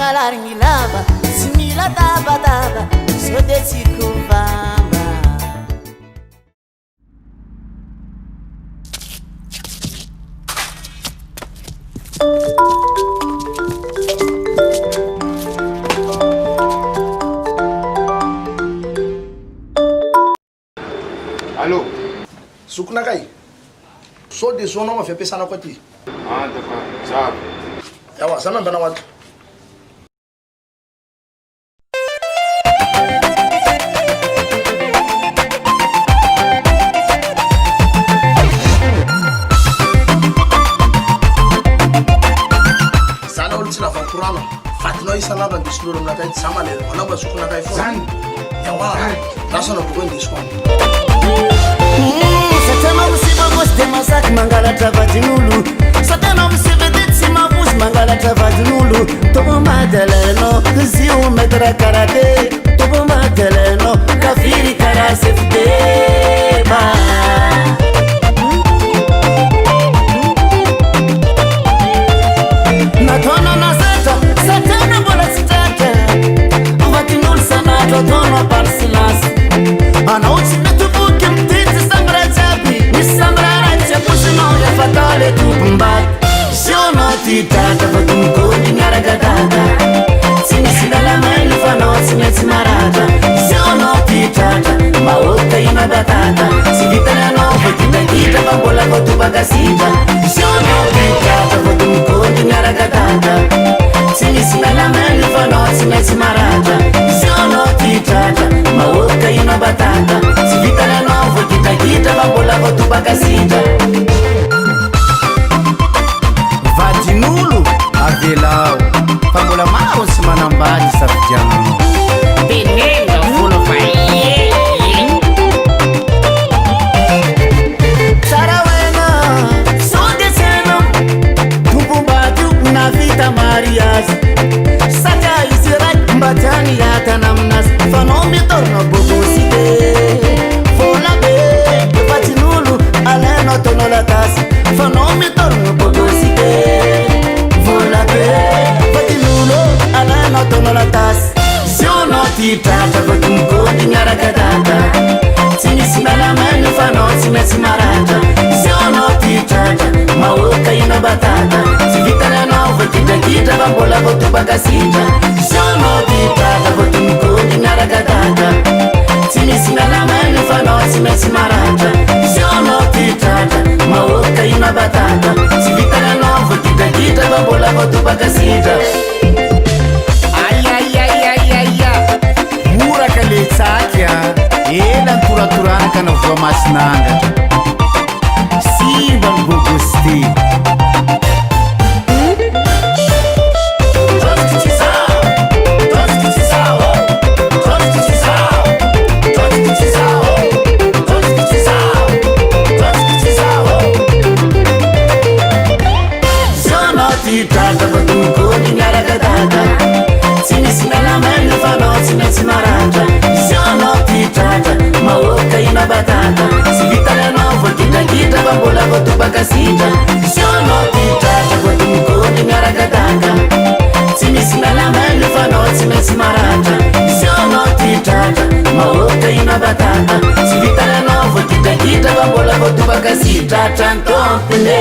mangalarigny lava sy mila tabataba sao de tsy kovamba. Allô? Sokonakay, sao de zao anao avy ampiasanako aty. D'accord, za. Ewa, zany andanao ato. Zana olo tsy navakorana, vatinao isan'andro andesy lolo aminakay tsy za malera. Anao mba sokonakay foana. Zany. Ewa, lasana boko indesiko any. Satria mahosiva vosy de masaky mangalatra vadin'olo. Satria misivy de tsy mavosy mangalatra vadin'olo. Tobo madaleno zio maître karaté. Tobo madaleno kafiry kara sefdeba. Natona nasatra satana mbola tsy tratra. Vadin'olo sanatro ataonao ampany silence. Anao tsy mety voky mitity sambra jiaby. Misy sambra ratsy aposinao rehefa atao le tompom-baky. Sionao ty tratra fa tomokony miaraka dada. Tsy misy lalamainy fa anao tsy maintsy maratra. Sionao ty tratra mahoaka ina batata. Tsy vitany anao fa kitakitra fa mbola vao tobaka sitra. Sionao ty tratra fa tomokony miaraka dada. Tsy misy lalamainy fa anao tsy maintsy maratra. Sionao ty tratra mahoaka ina batata. Tsy vitany anao fa kitakitra fa mbola vao tobaka sitra. Vadin'olo avelao fa mbola maro sy manambady safidiananao. Tenendo folo faie Tsara hoena sao de tsena tompom-baty io navita mariazy. Satria izy raiky mba tiany hiatana aminazy. Fa anao mitorona bokosy be vola be. Vadin'olo alainao ataonao latasy. Fa anao mitorona bokosy be vola be. Vadin'olo alainao ataonao latasy. Sionao ty tratra fa tomokony miaraka dada. Tsy misy malamainy fa anao tsy maintsy maratra. Sionao ty tratra mahoaka ina batata. Tsy vitany anao fa kitakitra fa mbola vao tobaka sitra. Sionao ty tratra fa tomokony miaraka dada. Tsy misy malamainy fa anao tsy maintsy maratra. Sionao ty tratra mahoaka ina batata. Tsy vitany anao fa kitakitra fa mbola vao tobaka sitra. Muraka le tsaky ela ntoratoranaka na voa masinangatra. Simba ny bogosity. Sionao ty tratra fa tomokony miaraka dada. Tsy misy malamainy fa anao tsy maintsy maratra. Sionao ty tratra mahoaka ina batata. Tsy vitany anao fa kitakitra fa mbola vao tobaka sitra. Sionao ty tratra fa tomokony miaraka dada. Tsy misy malamainy fa anao tsy maintsy maratra. Sionao ty tratra mahoaka ina batata. Tsy vitany anao fa kitakitra fa mbola vao tobaka sitra. Tratra ny tompony.